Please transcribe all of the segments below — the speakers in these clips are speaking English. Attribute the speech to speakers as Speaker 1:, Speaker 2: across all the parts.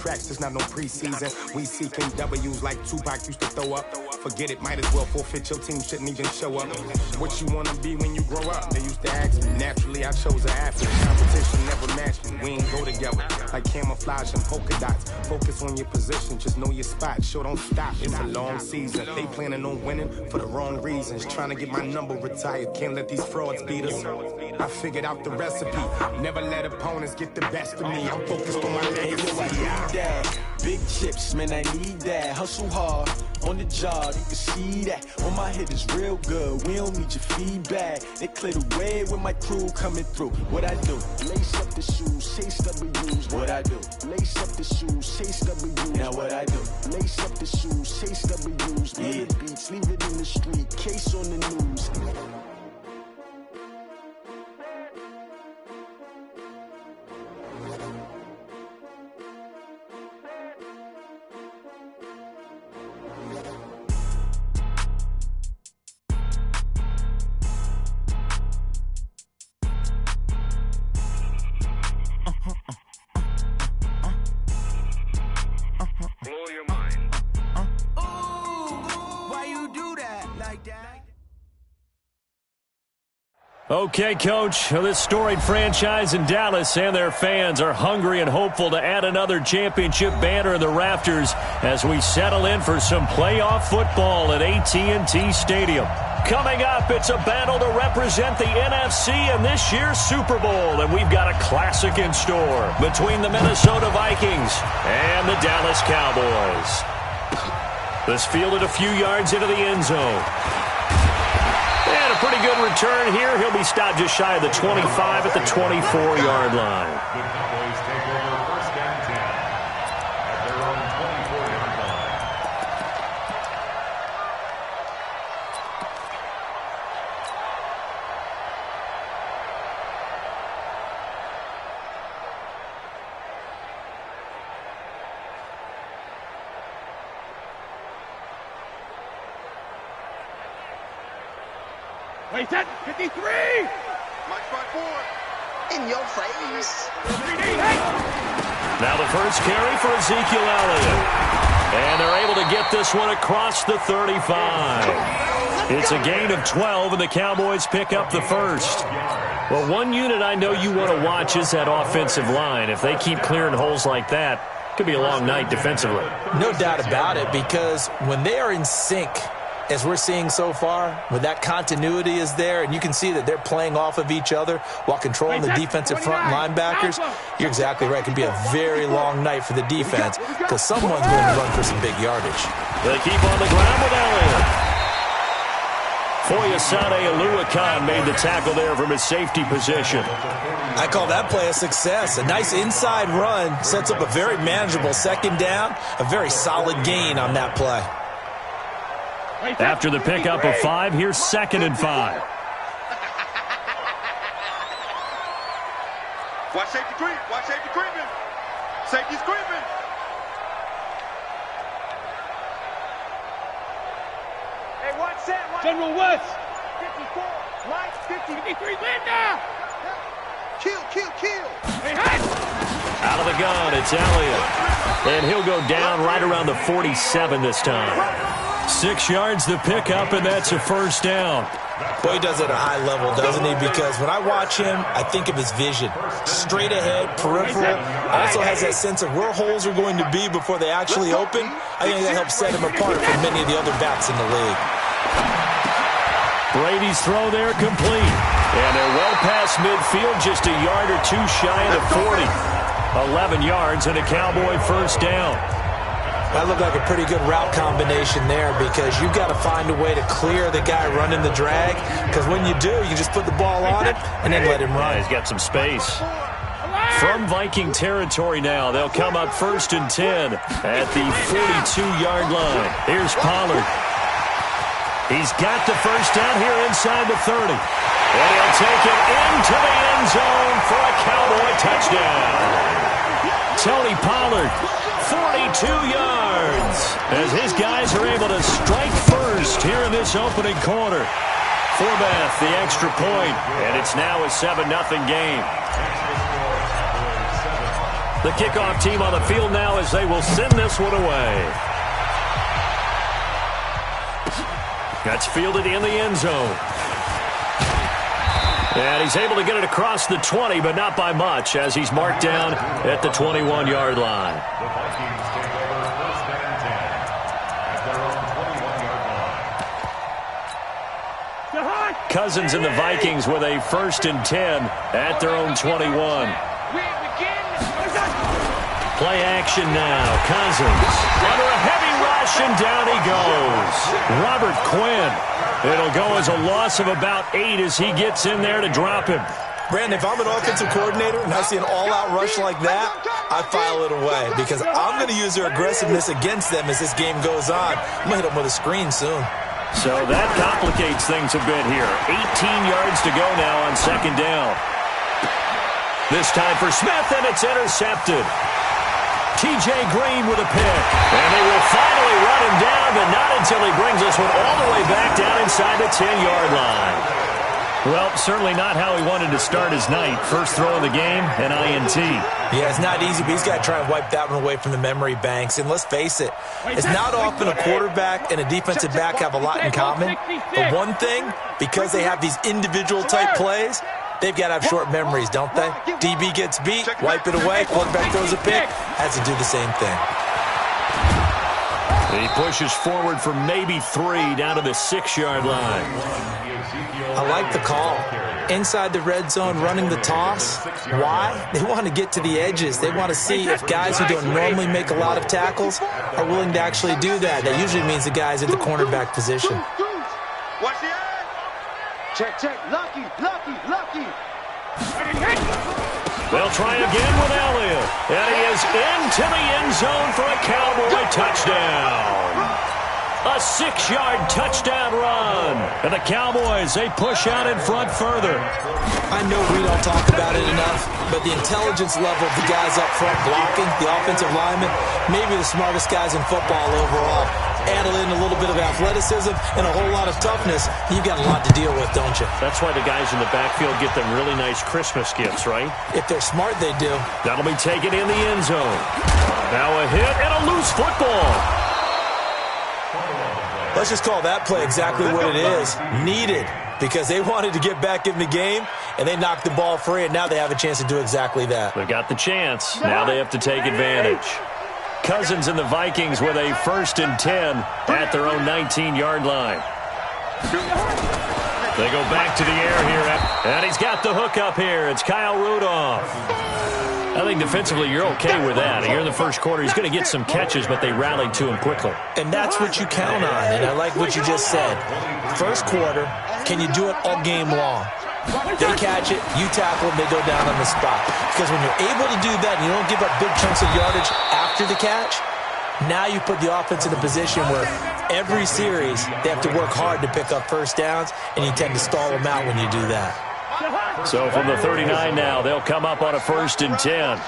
Speaker 1: Tracks, it's not no preseason. We seeking W's like Tupac used to throw up. Forget it, might as well forfeit. Your team shouldn't even show up. What you wanna be when you grow up? They used to ask me. Naturally, I chose an athlete. Competition never matched me. We ain't go together like camouflage and polka dots. Focus on your position, just know your spot. Sure, don't stop. It's a long season. They planning on winning for the wrong reasons. Trying to get my number retired. Can't let these frauds beat us. I figured out the recipe. Never let opponents get the best of me. I'm focused on my legacy.
Speaker 2: Big chips, man, I need that. Hustle hard on the job, you can see that. On my head is real good, we don't need your feedback. They clear the way with my crew coming through. What I do? Lace up the shoes, chase W's. What I do? Lace up the shoes, chase W's. Now what I do? Lace up the shoes, chase W's. Yeah. The beats, leave it in the street, case on the news.
Speaker 3: Okay, Coach, this storied franchise in Dallas and their fans are hungry and hopeful to add another championship banner in the rafters as we settle in for some playoff football at AT&T Stadium. Coming up, it's a battle to represent the NFC in this year's Super Bowl, and we've got a classic in store between the Minnesota Vikings and the Dallas Cowboys. This fielded a few yards into the end zone. And a pretty good return here. He'll be stopped just shy of the 25 at the 24-yard line.
Speaker 4: The Cowboys take over first and 10 at their own 24-yard line.
Speaker 5: Wait, that 53!
Speaker 6: Mike front four. In your face.
Speaker 3: Now the first carry for Ezekiel Elliott. And they're able to get this one across the 35. It's a gain of 12, and the Cowboys pick up the first. Well, one unit I know you want to watch is that offensive line. If they keep clearing holes like that, it could be a long night defensively.
Speaker 7: No doubt about it, because when they are in sync, as we're seeing so far, when that continuity is there, and you can see that they're playing off of each other while controlling the defensive front linebackers, you're exactly right. It can be a very long night for the defense because someone's going to run for some big yardage.
Speaker 3: They keep on the ground with Elliott. Foyesade Oluwakan made the tackle there from his safety position.
Speaker 7: I call that play a success. A nice inside run sets up a very manageable second down, a very solid gain on that play.
Speaker 3: After the pickup of 5, here's 2nd and 5.
Speaker 6: Watch safety creep. Watch safety creeping. Safety's creeping.
Speaker 5: Hey, watch that. General Woods. 54. Mike, 53. Win now.
Speaker 6: Kill.
Speaker 5: Hey, hey.
Speaker 3: Out of the gun, it's Elliott. And he'll go down right around the 47 this time. 6 yards the pickup, and that's a first down.
Speaker 7: Boy, he does it at a high level, doesn't he? Because when I watch him, I think of his vision. Straight ahead, peripheral. Also has that sense of where holes are going to be before they actually open. I think that helps set him apart from many of the other backs in the league.
Speaker 3: Brady's throw there complete. And they're well past midfield, just a yard or two shy of the 40. 11 yards and a Cowboy first down.
Speaker 7: That looked like a pretty good route combination there because you've got to find a way to clear the guy running the drag, because when you do, you just put the ball on it and then let him run.
Speaker 3: Yeah, he's got some space. From Viking territory now, they'll come up 1st and 10 at the 42-yard line. Here's Pollard. He's got the first down here inside the 30. And he'll take it into the end zone for a Cowboy touchdown. Tony Pollard, 42 yards, as his guys are able to strike first here in this opening quarter. Forbath, the extra point, and it's now a 7-0 game. The kickoff team on the field now as they will send this one away. That's fielded in the end zone. And he's able to get it across the 20, but not by much, as he's marked down at the 21-yard line.
Speaker 4: The Vikings take over first and 10 at their own 21-yard line.
Speaker 3: Cousins and the Vikings with a first and 10 at their own 21. Play action now. Cousins under a heavy rush, and down he goes. Robert Quinn. It'll go as a loss of about 8 as he gets in there to drop him.
Speaker 7: Brandon, if I'm an offensive coordinator and I see an all-out rush like that, I file it away because I'm going to use their aggressiveness against them as this game goes on. I'm going to hit them with a screen soon.
Speaker 3: So that complicates things a bit here. 18 yards to go now on second down. This time for Smith, and it's intercepted. T.J. Green with a pick. And they will finally run him down, but not until he brings this one all the way back down inside the 10-yard line. Well, certainly not how he wanted to start his night. First throw of the game, an INT.
Speaker 7: Yeah, it's not easy, but he's got to try and wipe that one away from the memory banks. And let's face it, it's not often a quarterback and a defensive back have a lot in common. But one thing, because they have these individual type plays, they've got to have short memories, don't they? DB gets beat, wipe it away, quarterback throws a pick, has to do the same thing.
Speaker 3: He pushes forward for maybe 3 down to the 6-yard line.
Speaker 7: I like the call. Inside the red zone, running the toss. Why? They want to get to the edges. They want to see if guys who don't normally make a lot of tackles are willing to actually do that. That usually means the guys at the cornerback position.
Speaker 6: Watch the eye. Check, check. Lucky.
Speaker 3: They'll try again with Elliott. And he is into the end zone for a Cowboy touchdown. A 6-yard touchdown run. And the Cowboys, they push out in front further.
Speaker 7: I know we don't talk about it enough, but the intelligence level of the guys up front blocking, the offensive linemen, maybe the smartest guys in football overall. Add in a little bit of athleticism and a whole lot of toughness, you've got a lot to deal with, don't you?
Speaker 3: That's why the guys in the backfield get them really nice Christmas gifts, right?
Speaker 7: If they're smart, they do.
Speaker 3: That'll be taken in the end zone. Now a hit and a loose football.
Speaker 7: Let's just call that play exactly what it is. Needed, because they wanted to get back in the game, and they knocked the ball free, and now they have a chance to do exactly that.
Speaker 3: They got the chance. Now they have to take advantage. Cousins and the Vikings with a first and 10 at their own 19-yard line. They go back to the air here, and he's got the hook up here. It's Kyle Rudolph. I think defensively you're okay with that. Here in the first quarter, he's going to get some catches, but they rallied to him quickly.
Speaker 7: And that's what you count on, and I like what you just said. First quarter, can you do it all game long? They catch it, you tackle them, they go down on the spot. Because when you're able to do that and you don't give up big chunks of yardage after the catch, now you put the offense in a position where every series they have to work hard to pick up first downs, and you tend to stall them out when you do that.
Speaker 3: So from the 39 now, they'll come up on a first and 10. A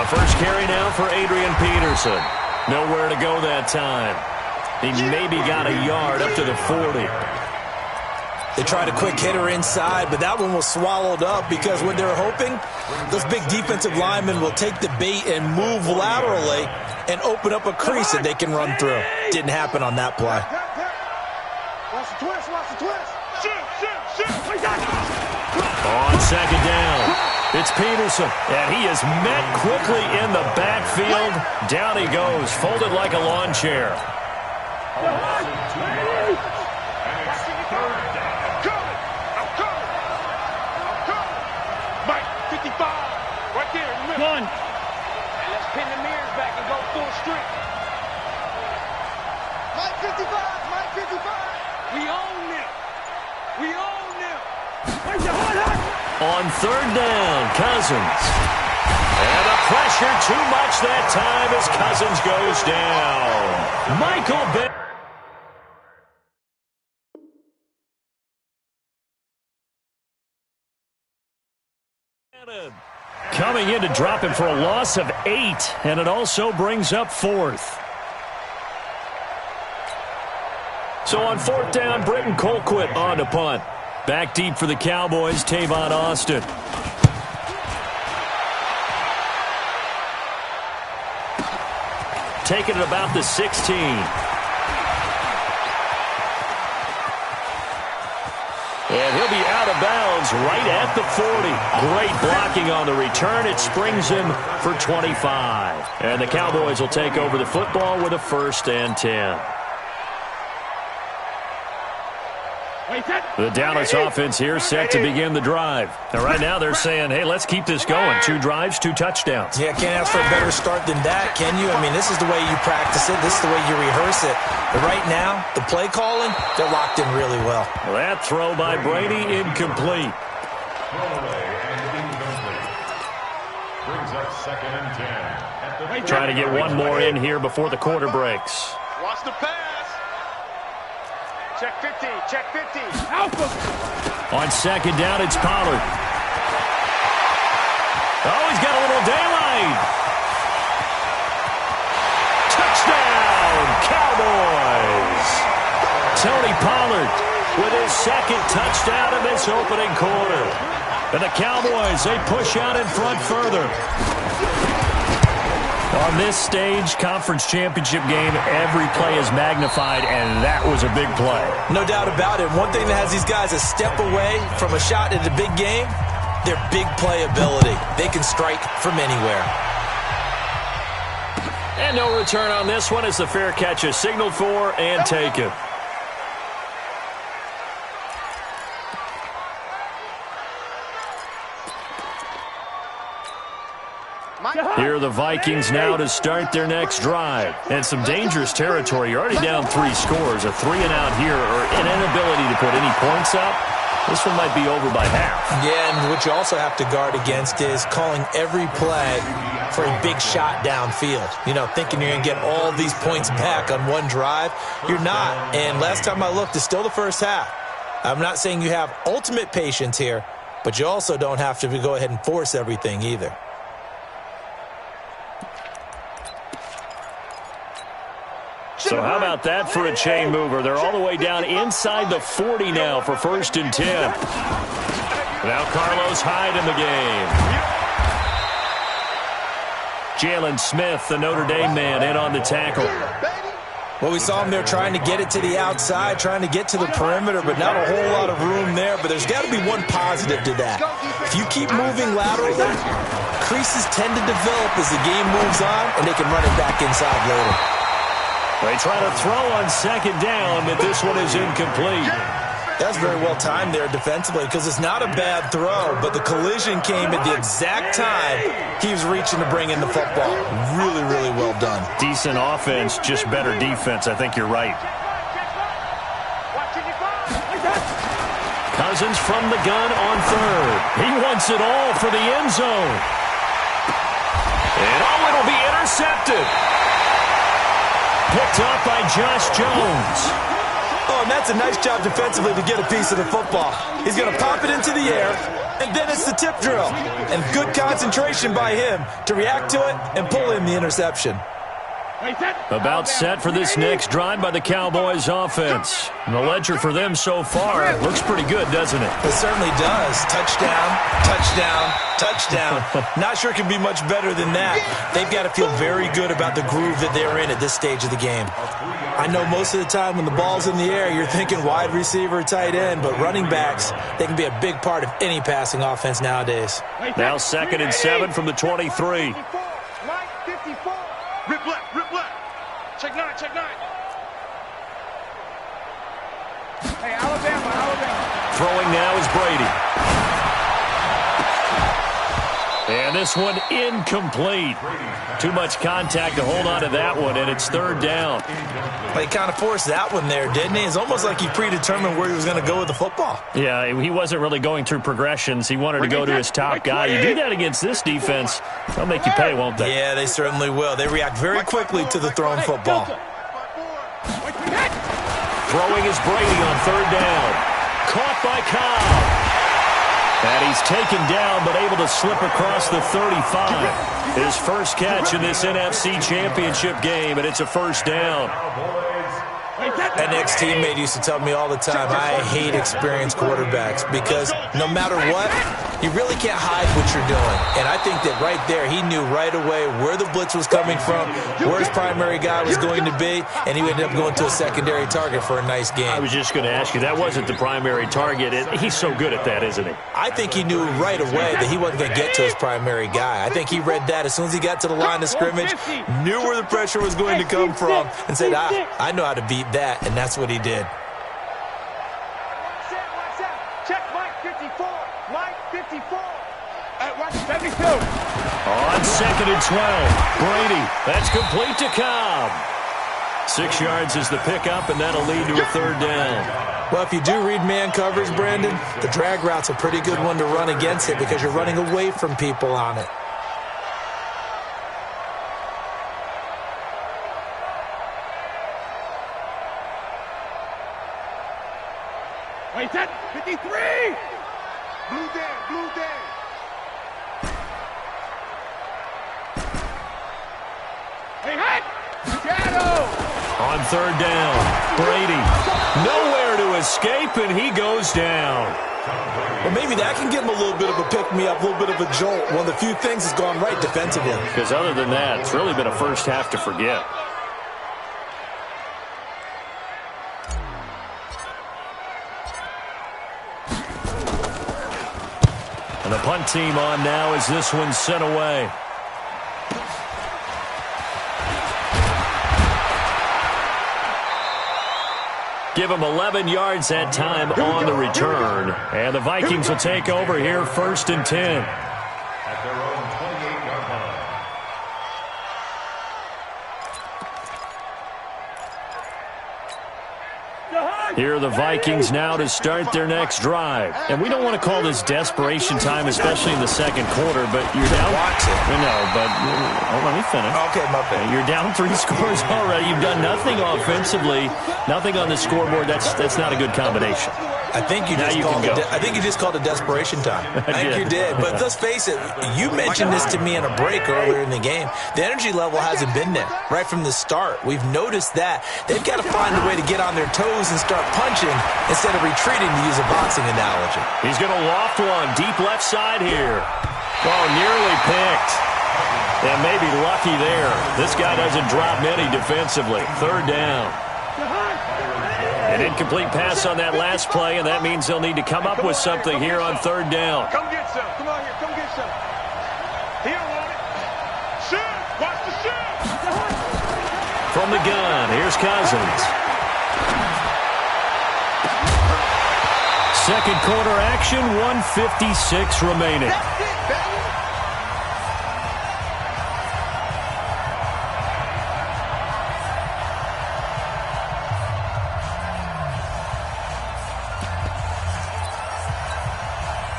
Speaker 3: first carry now for Adrian Peterson. Nowhere to go that time. He maybe got a yard up to the 40.
Speaker 7: They tried a quick hitter inside, but that one was swallowed up because what they're hoping, those big defensive linemen will take the bait and move laterally and open up a crease that they can run through. Didn't happen on that play.
Speaker 5: Watch the twist. Shoot.
Speaker 3: On second down, it's Peterson, and he is met quickly in the backfield. Down he goes, folded like a lawn chair.
Speaker 5: Mike, 55. Right there, remember. One. And let's pin the mirrors back and go full streak.
Speaker 6: Mike 55.
Speaker 5: We own them.
Speaker 3: On third down, Cousins. And the pressure too much that time as Cousins goes down. Michael Bennett. Coming in to drop him for a loss of 8, and it also brings up 4th. So on 4th down, Britton Colquitt on to punt. Back deep for the Cowboys, Tavon Austin. take it at about the 16. And he'll be out of bounds right at the 40. Great blocking on the return. It springs him for 25. And the Cowboys will take over the football with a 1st and 10. The Dallas offense here set to begin the drive. And right now they're saying, hey, let's keep this going. 2 drives, 2 touchdowns.
Speaker 7: Yeah, can't ask for a better start than that, can you? I mean, this is the way you practice it. This is the way you rehearse it. But right now, the play calling, they're locked in really well.
Speaker 3: That throw by Brady, incomplete.
Speaker 4: Brings up 2nd and 10.
Speaker 3: Trying to get one more in here before the quarter breaks.
Speaker 6: Watch the pass.
Speaker 5: Check 50, check 50.
Speaker 3: On 2nd down, it's Pollard. Oh, he's got a little daylight. Touchdown, Cowboys. Tony Pollard with his 2nd touchdown of this opening quarter. And the Cowboys, they push out in front further. On this stage, conference championship game, every play is magnified, and that was a big play.
Speaker 7: No doubt about it. One thing that has these guys a step away from a shot at a big game, their big play ability. They can strike from anywhere.
Speaker 3: And no return on this one as the fair catch is signaled for and taken. Here are the Vikings now to start their next drive. And some dangerous territory. You're already down 3 scores. A 3-and-out here or an inability to put any points up. This one might be over by half.
Speaker 7: Yeah, and what you also have to guard against is calling every play for a big shot downfield. You know, thinking you're going to get all these points back on one drive. You're not. And last time I looked, it's still the first half. I'm not saying you have ultimate patience here, but you also don't have to go ahead and force everything either.
Speaker 3: So how about that for a chain mover? They're all the way down inside the 40 now for 1st and 10. Now Carlos Hyde in the game. Jalen Smith, the Notre Dame man, in on the tackle.
Speaker 7: Well, we saw him there trying to get it to the outside, trying to get to the perimeter, but not a whole lot of room there. But there's got to be one positive to that. If you keep moving laterally, creases tend to develop as the game moves on, and they can run it back inside later.
Speaker 3: They try to throw on 2nd down, but this one is incomplete.
Speaker 7: That's very well timed there defensively because it's not a bad throw, but the collision came at the exact time he was reaching to bring in the football. Really, really well done.
Speaker 3: Decent offense, just better defense. I think you're right. Cousins from the gun on 3rd. He wants it all for the end zone. And oh, it'll be intercepted. Picked up by Josh Jones.
Speaker 7: Oh, and that's a nice job defensively to get a piece of the football. He's going to pop it into the air, and then it's the tip drill. And good concentration by him to react to it and pull in the interception.
Speaker 3: About set for this next drive by the Cowboys offense. And the ledger for them so far looks pretty good, doesn't it?
Speaker 7: It certainly does. Touchdown, touchdown, touchdown. Not sure it can be much better than that. They've got to feel very good about the groove that they're in at this stage of the game. I know most of the time when the ball's in the air, you're thinking wide receiver, tight end, but running backs, they can be a big part of any passing offense nowadays.
Speaker 3: Now 2nd and 7 from the 23.
Speaker 6: Rip left, rip left. Check 9, check 9.
Speaker 5: Hey, Alabama.
Speaker 3: Throwing now is Brady. And this one incomplete. Too much contact to hold on to that one, and it's 3rd down.
Speaker 7: Well, he kind of forced that one there, didn't he? It's almost like he predetermined where he was going to go with the football.
Speaker 3: Yeah, he wasn't really going through progressions. He wanted to go to his top guy. You do that against this defense, they'll make you pay, won't they?
Speaker 7: Yeah, they certainly will. They react very quickly to the thrown football.
Speaker 3: Throwing is Brady on 3rd down. Caught by Cobb. And he's taken down, but able to slip across the 35. His first catch in this NFC Championship game, and it's a 1st down.
Speaker 7: An ex-teammate used to tell me all the time, I hate experienced quarterbacks because no matter what, you really can't hide what you're doing. And I think that right there, he knew right away where the blitz was coming from, where his primary guy was going to be, and he ended up going to a secondary target for a nice game.
Speaker 3: I was just going to ask you, that wasn't the primary target. He's so good at that, isn't he?
Speaker 7: I think he knew right away that he wasn't going to get to his primary guy. I think he read that as soon as he got to the line of scrimmage, knew where the pressure was going to come from, and said, I know how to beat that, and that's what he did.
Speaker 5: Check Mike 54. Mike 54. Watch 72.
Speaker 3: On 2nd and 12, Brady. That's complete to Cobb. 6 yards is the pickup, and that'll lead to a 3rd down.
Speaker 7: Well, if you do read man coverage, Brandon, the drag route's a pretty good one to run against it because you're running away from people on it.
Speaker 5: Wait, that 53. Blue down, blue down. Hey, hot. Shadow.
Speaker 3: On 3rd down, Brady. Nowhere to escape, and he goes down.
Speaker 7: Well, maybe that can give him a little bit of a pick-me-up, a little bit of a jolt. One of the few things that's gone right defensively.
Speaker 3: Because other than that, it's really been a first half to forget. And the punt team on now as this one's sent away. Give him 11 yards that time on the return. And the Vikings will take over here 1st and 10.
Speaker 4: At their own 28-yard line.
Speaker 3: Here are the Vikings now to start their next drive. And we don't want to call this desperation time, especially in the 2nd quarter, but you're down. Let me finish.
Speaker 7: Okay, my bad.
Speaker 3: You're down 3 scores already. You've done nothing offensively, nothing on the scoreboard. That's not a good combination.
Speaker 7: I think you just called it desperation time. I think you did. But let's face it, you mentioned this to me in a break earlier in the game. The energy level hasn't been there right from the start. We've noticed that. They've got to find a way to get on their toes and start punching instead of retreating, to use a boxing analogy.
Speaker 3: He's going to loft one deep left side here. Oh, nearly picked. And maybe lucky there. This guy doesn't drop many defensively. 3rd down. An incomplete pass on that last play, and that means they'll need to come up with something here on 3rd down.
Speaker 5: Come get some. Come on here. Come get some. He don't want it. Shoot. Watch the shoot.
Speaker 3: From the gun, here's Cousins. 2nd quarter action, 1:56 remaining.
Speaker 5: That's it, baby.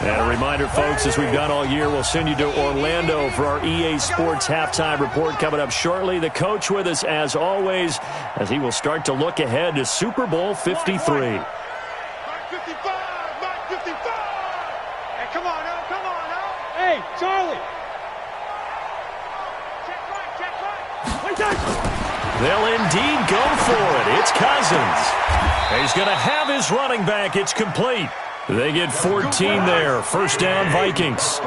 Speaker 3: And a reminder, folks, as we've done all year, we'll send you to Orlando for our EA Sports halftime report coming up shortly. The coach with us, as always, as he will start to look ahead to Super Bowl 53.
Speaker 5: Mike 55. Mike 55. Hey, come on now. Come on now. Hey, Charlie. Check right. Wait,
Speaker 3: They'll indeed go for it. It's Cousins. He's going to have his running back. It's complete. They get 14 there. 1st down, Vikings.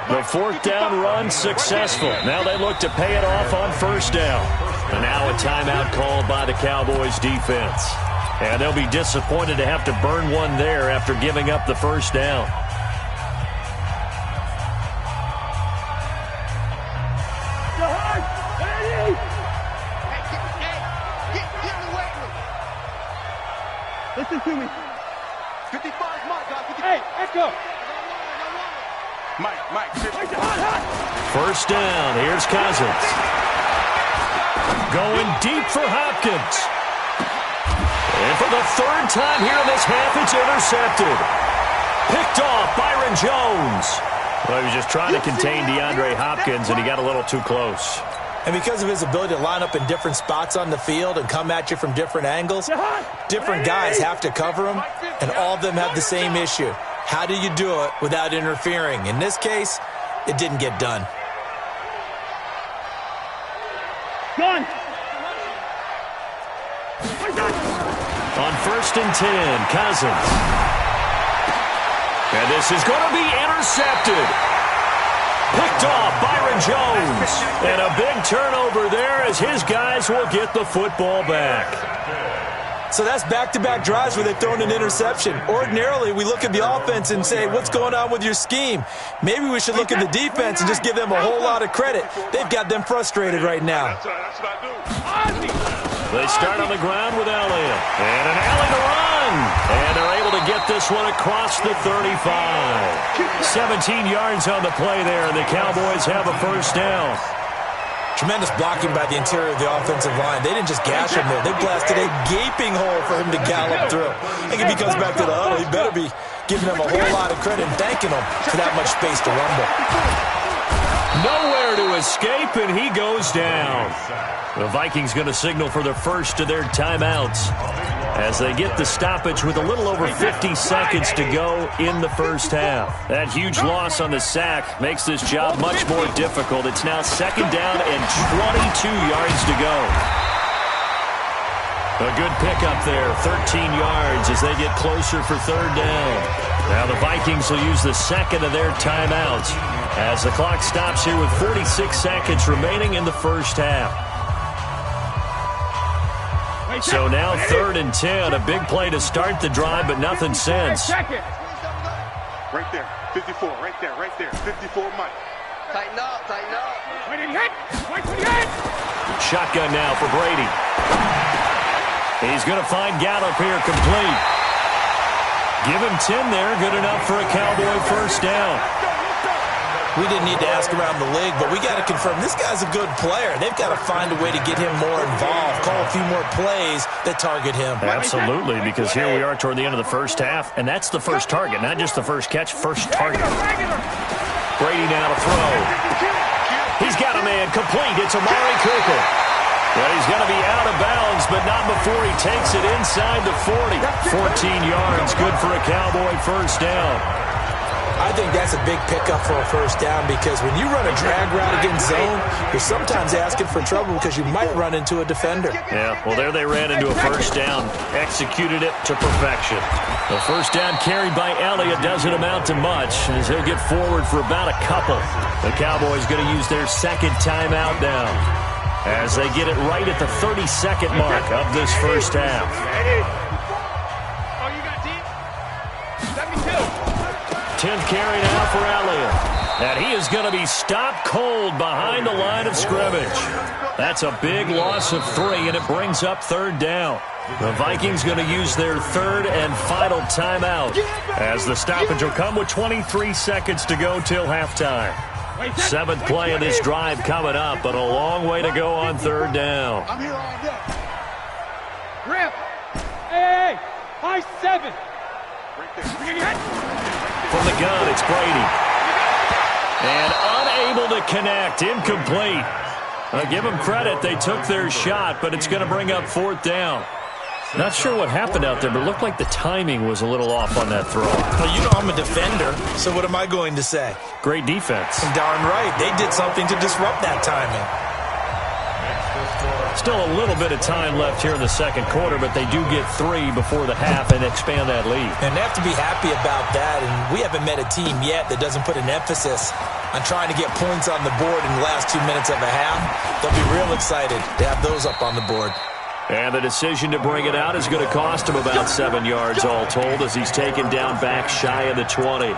Speaker 3: The 4th down run successful. Now they look to pay it off on 1st down. And now a timeout called by the Cowboys defense. And they'll be disappointed to have to burn one there after giving up the 1st down.
Speaker 5: Listen to me. 55 is my guy. Hey, Echo. Mike.
Speaker 3: 1st down. Here's Cousins. Going deep for Hopkins. And for the 3rd time here in this half, it's intercepted. Picked off Byron Jones. Well, he was just trying to contain DeAndre Hopkins, and he got a little too close.
Speaker 7: And because of his ability to line up in different spots on the field and come at you from different angles, different guys have to cover him, and all of them have the same issue. How do you do it without interfering? In this case, it didn't get done.
Speaker 5: Gun.
Speaker 3: On 1st and 10, Cousins. And this is going to be intercepted. Picked off Byron Jones. And a big turnover there as his guys will get the football back.
Speaker 7: So that's back-to-back drives where they've thrown an interception. Ordinarily, we look at the offense and say, what's going on with your scheme? Maybe we should look at the defense and just give them a whole lot of credit. They've got them frustrated right now.
Speaker 5: That's what I do.
Speaker 3: They start on the ground with Elliott. And an alley to run. And they're able to get this one across the 35. 17 yards on the play there, and the Cowboys have a first down.
Speaker 7: Tremendous blocking by the interior of the offensive line. They didn't just gash him there. They blasted a gaping hole for him to gallop through. I think if he comes back to the huddle, he better be giving them a whole lot of credit and thanking them for that much space to rumble.
Speaker 3: Nowhere to escape, and he goes down. The Vikings going to signal for the first of their timeouts as they get the stoppage with a little over 50 seconds to go in the first half. That huge loss on the sack makes this job much more difficult. It's now second down and 22 yards to go. A good pickup there, 13 yards as they get closer for third down. Now the Vikings will use the second of their timeouts as the clock stops here with 46 seconds remaining in the first half. So now third and 10, a big play to start the drive, but nothing since.
Speaker 5: Right there, 54, right there, 54, Mike.
Speaker 6: Tighten up, tighten up.
Speaker 3: Shotgun now for Brady. He's going to find Gallup here complete. Give him 10 there, good enough for a Cowboy first down.
Speaker 7: We didn't need to ask around the league, but we got to confirm this guy's a good player. They've got to find a way to get him more involved, call a few more plays that target him.
Speaker 3: Absolutely, because here we are toward the end of the first half, and that's the first target, not just the first catch, first target. Brady now to throw. He's got a man complete. It's Amari Cooper. But he's going to be out of bounds, but not before he takes it inside the 40. 14 yards, good for a Cowboy first down.
Speaker 7: I think that's a big pickup for a first down because when you run a drag route against zone, you're sometimes asking for trouble because you might run into a defender.
Speaker 3: Yeah, well, there they ran into a first down. Executed it to perfection. The first down carried by Elliott doesn't amount to much as he'll get forward for about a couple. The Cowboys going to use their second timeout now as they get it right at the 30-second mark of this first half.
Speaker 5: Oh, you got deep? 72.
Speaker 3: 10th carry now for Elliott. And he is going to be stopped cold behind the line of scrimmage. That's a big loss of 3, and it brings up third down. The Vikings going to use their third and final timeout as the stoppage will come with 23 seconds to go till halftime. 7th play of this drive coming up, but a long way to go on third down.
Speaker 5: I'm here all day. Grip. Hey, high 7.
Speaker 3: From the gun, it's Brady. And unable to connect, incomplete. Give them credit, they took their shot, but it's going to bring up fourth down. Not sure what happened out there, but it looked like the timing was a little off on that throw.
Speaker 7: Well, you know I'm a defender, so what am I going to say?
Speaker 3: Great defense.
Speaker 7: Darn right. They did something to disrupt that timing.
Speaker 3: Still a little bit of time left here in the second quarter, but they do get 3 before the half and expand that lead.
Speaker 7: And they have to be happy about that, and we haven't met a team yet that doesn't put an emphasis on trying to get points on the board in the last 2 minutes of a half. They'll be real excited to have those up on the board.
Speaker 3: And the decision to bring it out is going to cost him about 7 yards all told as he's taken down back shy of the 20.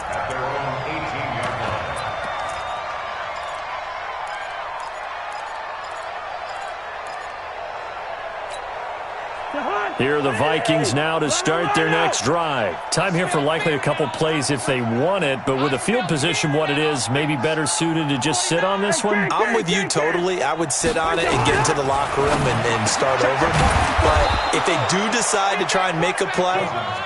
Speaker 3: Here are the Vikings now to start their next drive. Time here for likely a couple plays if they want it, but with the field position what it is, maybe better suited to just sit on this one?
Speaker 7: I'm with you totally. I would sit on it and get into the locker room and start over. But if they do decide to try and make a play,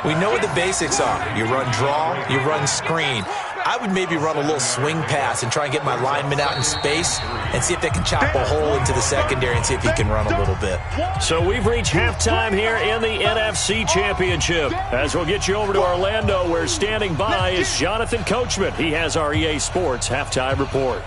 Speaker 7: we know what the basics are. You run draw, you run screen. I would maybe run a little swing pass and try and get my lineman out in space and see if they can chop a hole into the secondary and see if he can run a little bit.
Speaker 3: So we've reached halftime here in the NFC Championship. As we'll get you over to Orlando, where standing by is Jonathan Coachman. He has our EA Sports halftime report.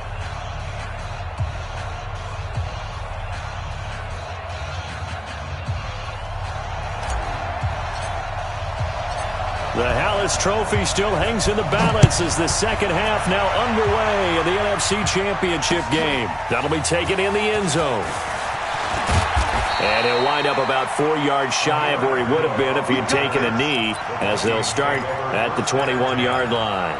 Speaker 3: The Dallas trophy still hangs in the balance as the second half now underway in the NFC Championship game. That'll be taken in the end zone. And he'll wind up about 4 yards shy of where he would have been if he had taken a knee, as they'll start at the 21-yard line.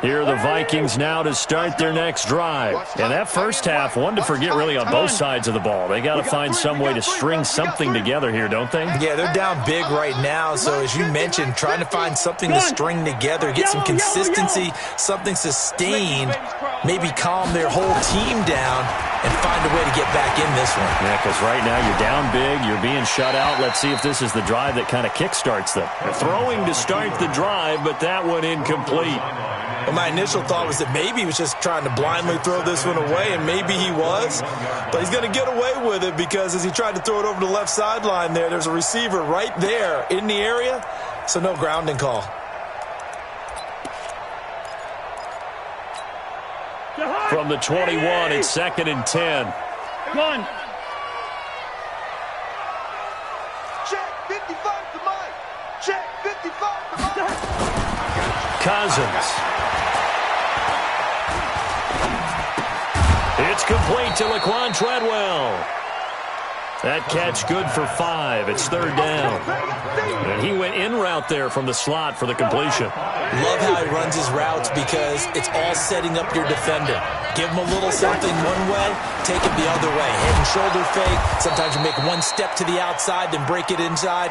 Speaker 3: Here are the Vikings now to start their next drive. And that first half, one to forget really on both sides of the ball. They got to find some way to string something together here, don't they?
Speaker 7: Yeah, they're down big right now. So as you mentioned, trying to find something to string together, get some consistency, something sustained, maybe calm their whole team down and find a way to get back in this one.
Speaker 3: Yeah, because right now you're down big, you're being shut out. Let's see if this is the drive that kind of kickstarts them. They're throwing to start the drive, but that one incomplete.
Speaker 7: Well, my initial thought was that maybe he was just trying to blindly throw this one away, and maybe he was. But he's going to get away with it because as he tried to throw it over the left sideline there's a receiver right there in the area, so no grounding call.
Speaker 3: From the 21, it's 2nd and 10.
Speaker 5: One.
Speaker 6: Check 55 to Mike. Check 55 to Mike.
Speaker 3: Cousins. It's complete to Laquan Treadwell. That catch good for 5. It's 3rd down. And he went in route there from the slot for the completion.
Speaker 7: Love how he runs his routes because it's all setting up your defender. Give him a little something one way, take it the other way. Head and shoulder fake. Sometimes you make one step to the outside, then break it inside.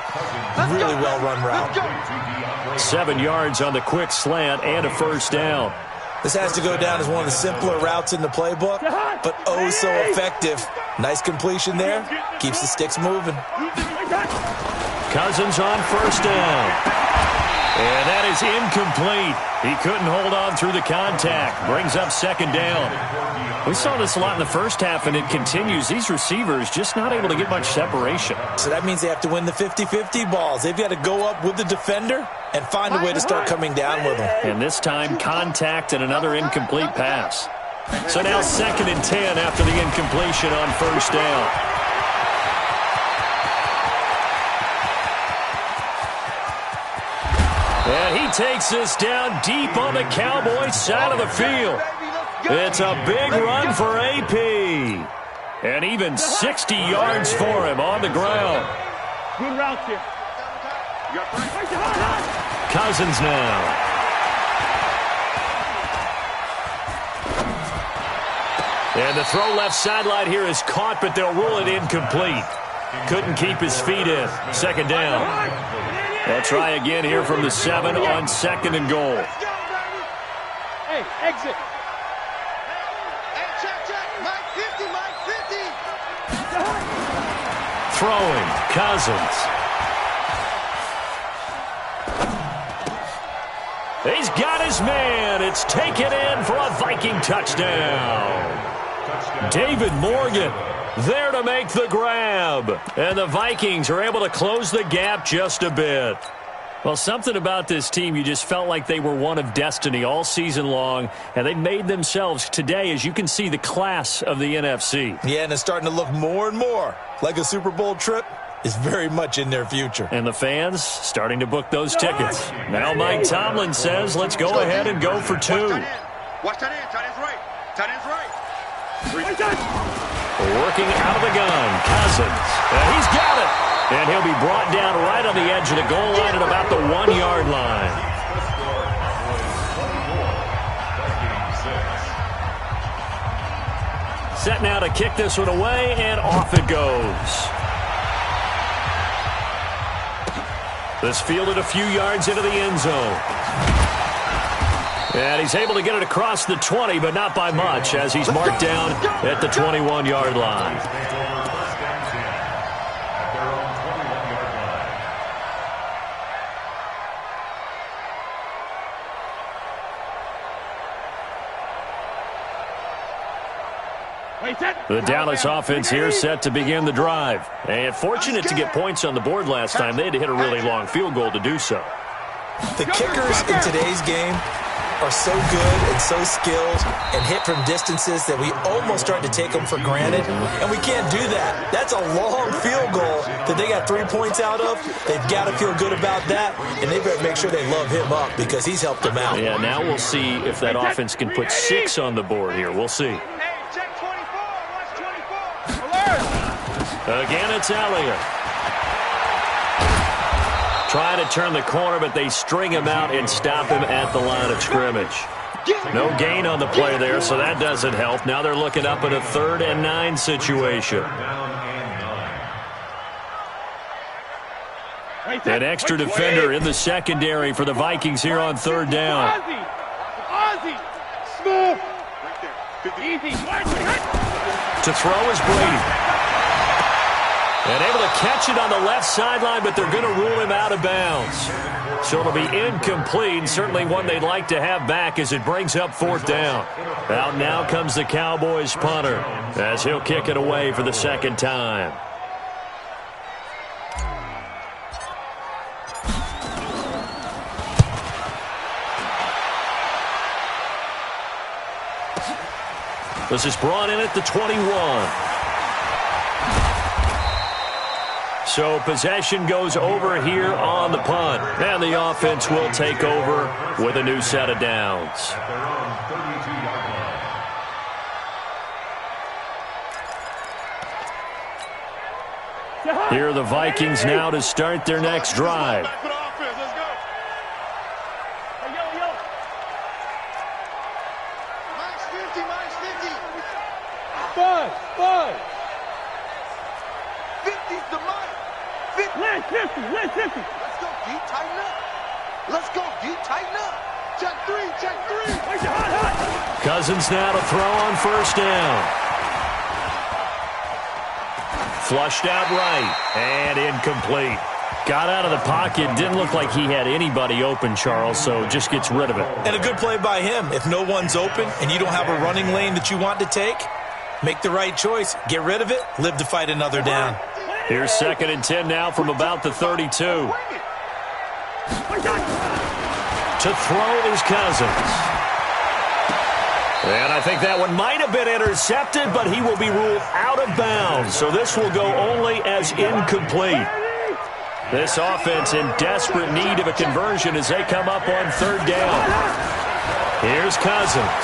Speaker 7: Really well-run route.
Speaker 3: 7 yards on the quick slant and a 1st down.
Speaker 7: This has to go down as one of the simpler routes in the playbook, but oh so effective. Nice completion there. Keeps the sticks moving.
Speaker 3: Cousins on 1st down. And that is incomplete. He couldn't hold on through the contact. Brings up 2nd down. We saw this a lot in the first half, and it continues. These receivers just not able to get much separation.
Speaker 7: So that means they have to win the 50-50 balls. They've got to go up with the defender and find a way to start coming down with them.
Speaker 3: And this time, contact and another incomplete pass. So now 2nd and 10 after the incompletion on 1st down. And he takes this down deep on the Cowboys side of the field. It's a big run for AP. And even 60 yards for him on the ground.
Speaker 5: Good routes here.
Speaker 3: Cousins now. And the throw left sideline here is caught, but they'll rule it incomplete. Couldn't keep his feet in. 2nd down. They'll try again here from the 7 on 2nd and goal.
Speaker 5: Hey, exit.
Speaker 6: Hey, check. Mike 50, Mike 50.
Speaker 3: Throwing, Cousins. He's got his man. It's taken in for a Viking touchdown. David Morgan there to make the grab. And the Vikings are able to close the gap just a bit. Well, something about this team, you just felt like they were one of destiny all season long, and they made themselves today, as you can see, the class of the NFC.
Speaker 7: Yeah, and it's starting to look more and more like a Super Bowl trip is very much in their future.
Speaker 3: And the fans starting to book those tickets. Now Mike Tomlin says, let's go ahead and go for 2.
Speaker 6: Watch that in. Tight end's right. Tight end's right.
Speaker 3: Working out of the gun, Cousins. And he's got it. And he'll be brought down right on the edge of the goal line at about the 1-yard line. Set now to kick this one away, and off it goes. This fielded a few yards into the end zone. And he's able to get it across the 20, but not by much, as he's marked down at the 21-yard line. The Dallas offense here set to begin the drive. And fortunate to get points on the board last time. They had to hit a really long field goal to do so.
Speaker 7: The kickers in today's game are so good and so skilled and hit from distances that we almost start to take them for granted, and we can't do that. That's a long field goal that they got 3 points out of. They've got to feel good about that, and they better make sure they love him up because he's helped them out.
Speaker 3: Yeah, now we'll see if that offense can put 6 on the board here. We'll see.
Speaker 5: Hey, check 24. Watch 24. Alert.
Speaker 3: Again, it's Elliott. Trying to turn the corner, but they string him out and stop him at the line of scrimmage. No gain on the play there, so that doesn't help. Now they're looking up at a 3rd and 9 situation. An extra defender in the secondary for the Vikings here on 3rd down.
Speaker 5: Ozzy. Smooth. Easy.
Speaker 3: To throw is Brady. And able to catch it on the left sideline, but they're going to rule him out of bounds. So it'll be incomplete, certainly one they'd like to have back as it brings up 4th down. Out now comes the Cowboys punter as he'll kick it away for the 2nd time. This is brought in at the 21. So possession goes over here on the punt. And the offense will take over with a new set of downs. Here are the Vikings now to start their next drive.
Speaker 6: Let's go, D. Tighten up. Let's go, D. Tighten up. Check 3, check 3.
Speaker 3: Cousins now to throw on 1st down. Flushed out right and incomplete. Got out of the pocket. Didn't look like he had anybody open, Charles, so just gets rid of it.
Speaker 7: And a good play by him. If no one's open and you don't have a running lane that you want to take, make the right choice. Get rid of it. Live to fight another down.
Speaker 3: Here's 2nd and 10 now from about the 32. To throw is Cousins. And I think that one might have been intercepted, but he will be ruled out of bounds. So this will go only as incomplete. This offense in desperate need of a conversion as they come up on 3rd down. Here's Cousins.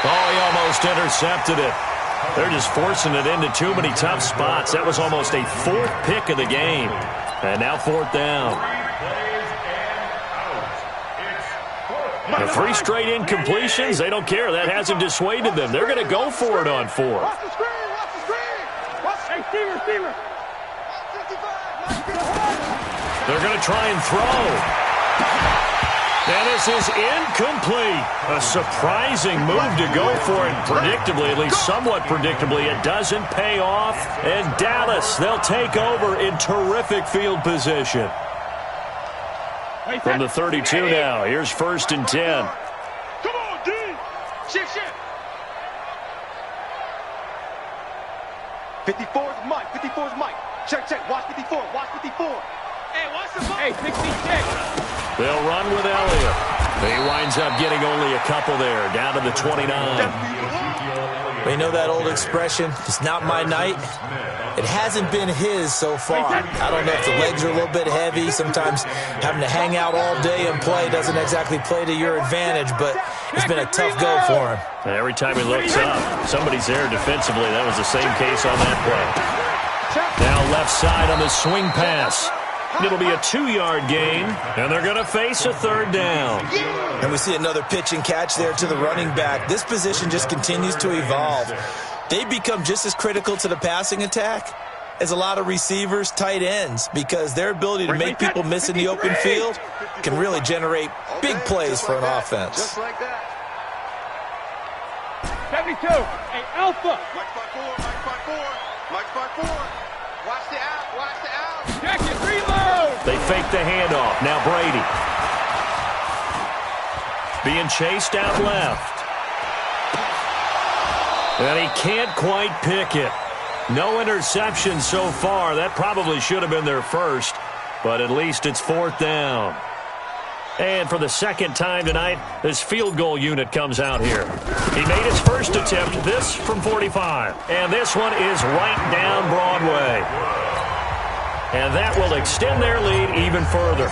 Speaker 3: Oh, he almost intercepted it. They're just forcing it into too many tough spots. That was almost a 4th pick of the game. And now 4th down. The 3 straight incompletions, they don't care. That hasn't dissuaded them. They're going to go for it on 4th.
Speaker 5: Watch the screen. Watch the screen. Hey, receiver.
Speaker 3: They're going to try and throw. And this is incomplete. A surprising move to go for it. Predictably, at least somewhat predictably, it doesn't pay off. And Dallas, they'll take over in terrific field position. From the 32 now, here's 1st and 10.
Speaker 5: Come on, D. Shift.
Speaker 6: 54's Mike. 54's Mike. Check. Watch 54. Watch 54.
Speaker 5: Hey, watch the ball. Hey, 66.
Speaker 3: They'll run with Elliott. He winds up getting only a couple there, down to the 29.
Speaker 7: You know that old expression, it's not my night? It hasn't been his so far. I don't know if the legs are a little bit heavy. Sometimes having to hang out all day and play doesn't exactly play to your advantage, but it's been a tough go for him.
Speaker 3: And every time he looks up, somebody's there defensively. That was the same case on that play. Now left side on the swing pass. It'll be a 2-yard gain, and they're going to face a 3rd down.
Speaker 7: And we see another pitch and catch there to the running back. This position just continues to evolve. They become just as critical to the passing attack as a lot of receivers, tight ends, because their ability to make people miss in the open field can really generate big plays for an offense.
Speaker 6: Just like that.
Speaker 5: 72. Hey, Alpha.
Speaker 6: Mike 5-4. Mike 5-4. Watch the out. Watch the out.
Speaker 5: Jack it. Reload.
Speaker 3: They fake the handoff. Now Brady. Being chased out left. And he can't quite pick it. No interception so far. That probably should have been their first, but at least it's 4th down. And for the second time tonight, this field goal unit comes out here. He made his first attempt, this from 45. And this one is right down Broadway. And that will extend their lead even further.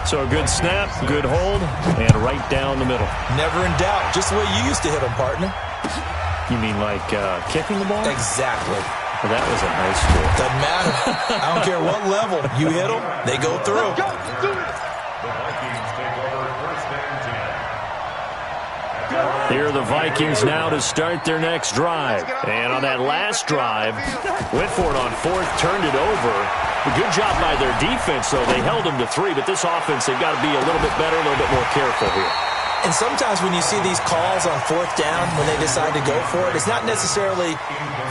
Speaker 3: So a good snap, good hold, and right down the middle.
Speaker 7: Never in doubt. Just the way you used to hit them, partner.
Speaker 3: You mean like kicking the ball?
Speaker 7: Exactly.
Speaker 3: Well, that was in high school.
Speaker 7: Doesn't matter. I don't care what level. You hit them, they go through.
Speaker 4: The Vikings take over first and 10.
Speaker 3: Here are the Vikings now to start their next drive. And on that last drive, went for it on fourth, turned it over. A good job by their defense, though. They held them to 3, but this offense, they've got to be a little bit better, a little bit more careful here.
Speaker 7: And sometimes when you see these calls on fourth down, when they decide to go for it, it's not necessarily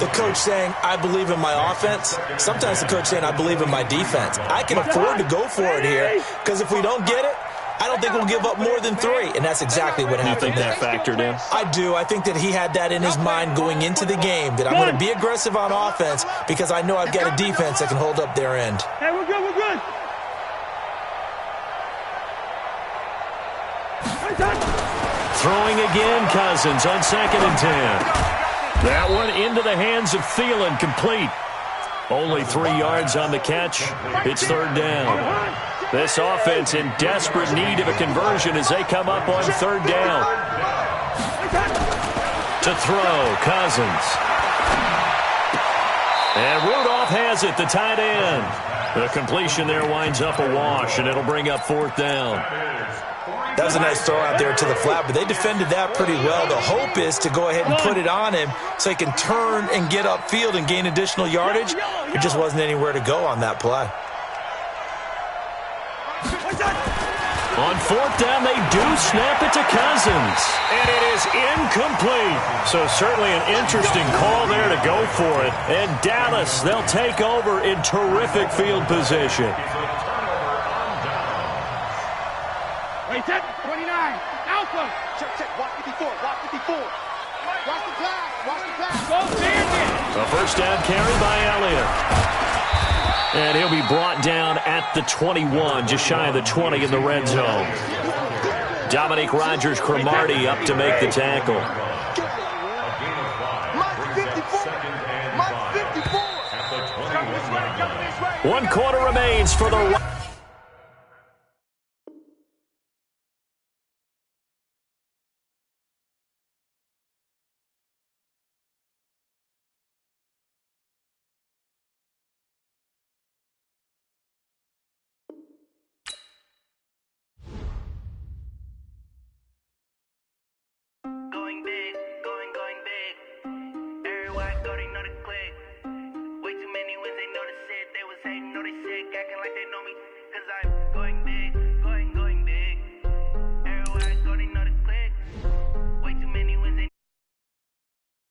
Speaker 7: the coach saying, I believe in my offense. Sometimes the coach saying, I believe in my defense. I can afford to go for it here, because if we don't get it, I don't think we'll give up more than 3. And that's exactly what happened there.
Speaker 3: You think that factored in?
Speaker 7: I do. I think that he had that in his mind going into the game, that I'm going to be aggressive on offense because I know I've got a defense that can hold up their end.
Speaker 5: Hey, we're good, we're good.
Speaker 3: Throwing again, Cousins on 2nd and 10. That one into the hands of Thielen, complete. Only 3 yards on the catch. It's 3rd down. This offense in desperate need of a conversion as they come up on 3rd down. To throw, Cousins. And Rudolph has it, the tight end. The completion there winds up a wash, and it'll bring up 4th down.
Speaker 7: That was a nice throw out there to the flat, but they defended that pretty well. The hope is to go ahead and put it on him so he can turn and get upfield and gain additional yardage. There just wasn't anywhere to go on that play.
Speaker 3: On 4th down, they do snap it to Cousins. And it is incomplete. So certainly an interesting call there to go for it. And Dallas, they'll take over in terrific field position.
Speaker 5: Wait, 10, 29, Alpha.
Speaker 6: Check, check, watch 54, watch 54. Watch the pass, watch the pass.
Speaker 5: Go, Bandit.
Speaker 3: A first down carry by Elliott. And he'll be brought down at the 21, just shy of the 20 in the red zone. Dominique Rodgers-Cromartie up to make the tackle.
Speaker 6: Mike 54.
Speaker 3: 1 quarter remains for the...
Speaker 8: Going big, going big. Everywhere I go, they know the click. Way too many wins, they know the shit. They was hating, know they sick, acting like they know me.